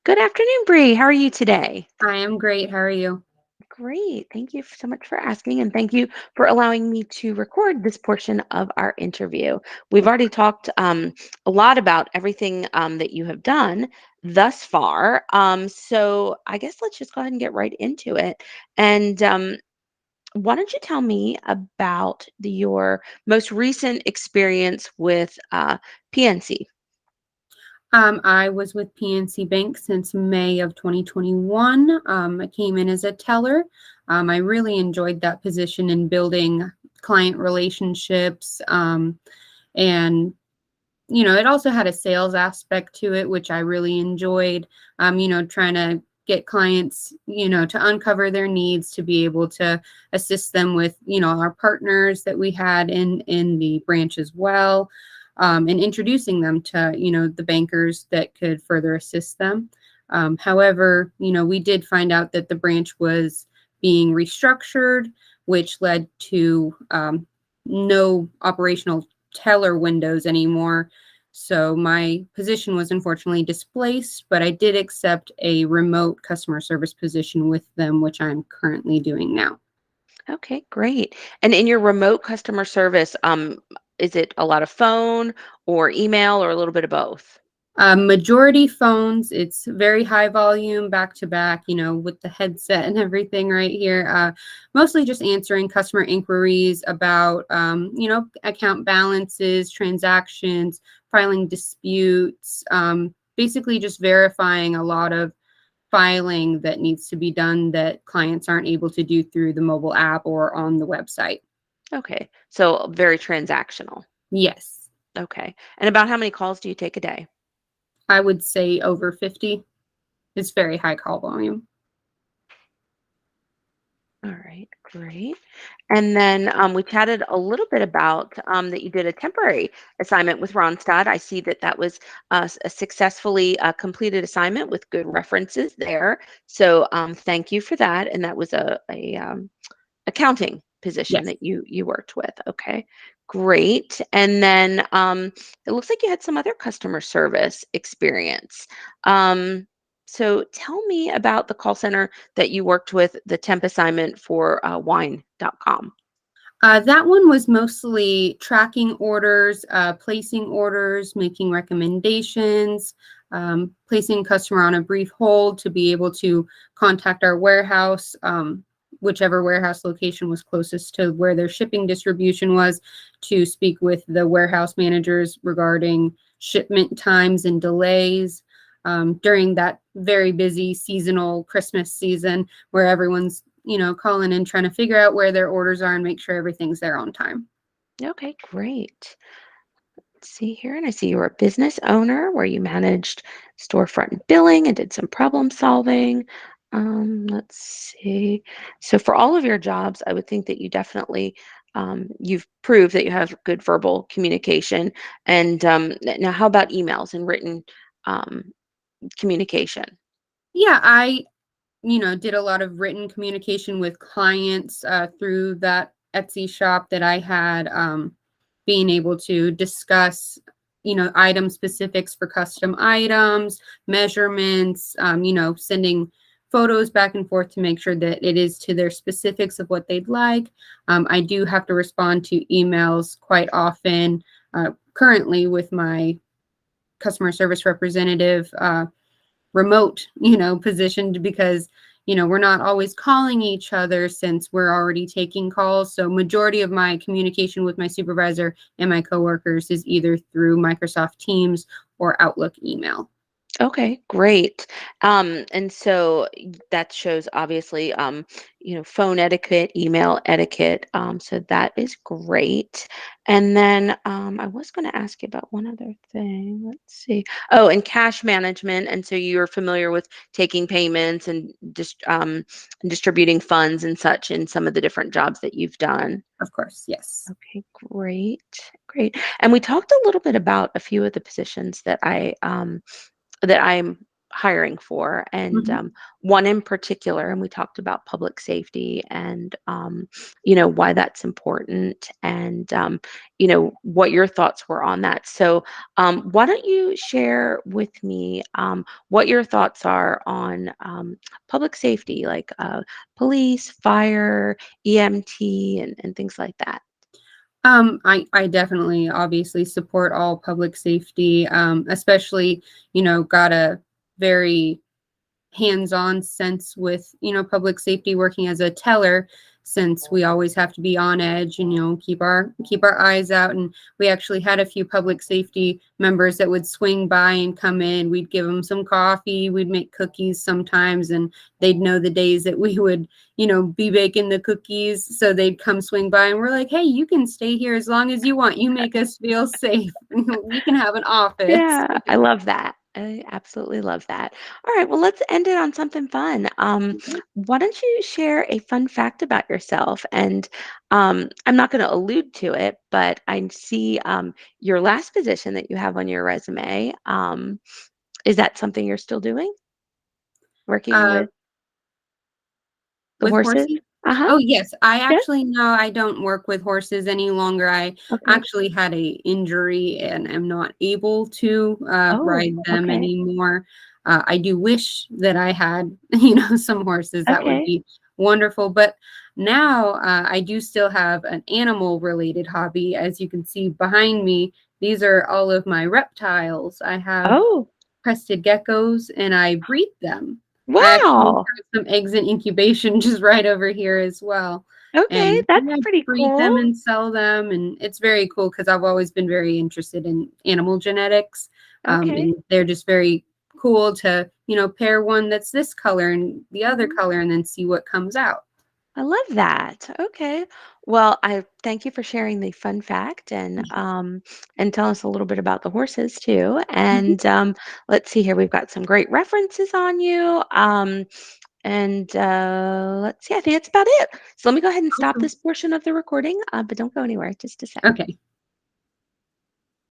Good afternoon, Bree. How are you today? I am great. How are you? Great. Thank you so much for asking, and thank you for allowing me to record this portion of our interview. We've already talked a lot about everything that you have done thus far. So I guess let's just go ahead and get right into it. And why don't you tell me about your most recent experience with PNC? I was with PNC Bank since May of 2021. I came in as a teller. I really enjoyed that position in building client relationships. And, it also had a sales aspect to it, which I really enjoyed, trying to get clients, to uncover their needs, to be able to assist them with, our partners that we had in the branch as well. And introducing them to, the bankers that could further assist them. However, we did find out that the branch was being restructured, which led to no operational teller windows anymore. So my position was unfortunately displaced, but I did accept a remote customer service position with them, which I'm currently doing now. Okay, great. And in your remote customer service, is it a lot of phone or email or a little bit of both? Majority phones, it's very high volume, back to back, with the headset and everything right here. Mostly just answering customer inquiries about, account balances, transactions, filing disputes, basically just verifying a lot of filing that needs to be done that clients aren't able to do through the mobile app or on the website. Okay, so very transactional. Yes, Okay. And about how many calls do you take a day? I would say over 50. It's very high call volume. All right, great. And then we chatted a little bit about that you did a temporary assignment with Randstad. I see that that was a successfully completed assignment with good references there. So thank you for that. And that was a accounting position Yes. that you worked with. Okay, great. And then it looks like you had some other customer service experience. Um, so tell me about the call center that you worked with, the temp assignment for wine.com. That one was mostly tracking orders, placing orders, making recommendations, placing customer on a brief hold to be able to contact our warehouse, whichever warehouse location was closest to where their shipping distribution was, to speak with the warehouse managers regarding shipment times and delays. During that very busy seasonal Christmas season where everyone's calling in trying to figure out where their orders are and make sure everything's there on time. Okay, great. Let's see here, and I see you were a business owner where you managed storefront and billing and did some problem solving. Let's see. So for all of your jobs, I would think that you definitely you've proved that you have good verbal communication. And now, how about emails and written um, communication? Yeah, I did a lot of written communication with clients through that Etsy shop that I had, being able to discuss, item specifics for custom items, measurements, sending photos back and forth to make sure that it is to their specifics of what they'd like. I do have to respond to emails quite often, currently with my customer service representative remote, positioned because, we're not always calling each other since we're already taking calls. So majority of my communication with my supervisor and my coworkers is either through Microsoft Teams or Outlook email. Okay, great. And so that shows obviously, phone etiquette, email etiquette. So that is great. And then I was going to ask you about one other thing. Let's see. Oh, and cash management. And so you're familiar with taking payments and distributing funds and such in some of the different jobs that you've done. Of course, yes. Okay, great, great. And we talked a little bit about a few of the positions that I'm hiring for, and Mhm. one in particular, and we talked about public safety and why that's important, and what your thoughts were on that. So why don't you share with me what your thoughts are on public safety, like police, fire, EMT, and things like that. I definitely obviously support all public safety, especially, got a very hands-on sense with, public safety working as a teller, since we always have to be on edge and, keep our eyes out. And we actually had a few public safety members that would swing by and come in. We'd give them some coffee, we'd make cookies sometimes, and they'd know the days that we would, be baking the cookies. So they'd come swing by and we're like, hey, you can stay here as long as you want. You make us feel safe. We can have an office. Yeah, I love that. I absolutely love that. All right, well, let's end it on something fun. Why don't you share a fun fact about yourself? And I'm not going to allude to it, but I see your last position that you have on your resume. Is that something you're still doing? Working Uh, with the With horses? horses? Uh-huh. Oh, yes. I Yeah. actually no, I don't work with horses any longer. I Okay. actually had a injury and am not able to, Oh, ride them okay. anymore. I do wish that I had, some horses. That would Okay. be wonderful, but now, I do still have an animal-related hobby. As you can see behind me, these are all of my reptiles. I have Oh, crested geckos, and I breed them. I actually wow. have some eggs in incubation just right over here as well. Okay, And that's yeah, I pretty breed cool. them and sell them, and it's very cool because I've always been very interested in animal genetics. Okay. And they're just very cool to, pair one that's this color and the other Mhm. color and then see what comes out. I love that. Okay. Well, I thank you for sharing the fun fact and tell us a little bit about the horses too. Mhm. And let's see here. We've got some great references on you. And let's see. I think that's about it. So let me go ahead and stop Awesome. this portion of the recording. But don't go anywhere. Just a sec. Okay.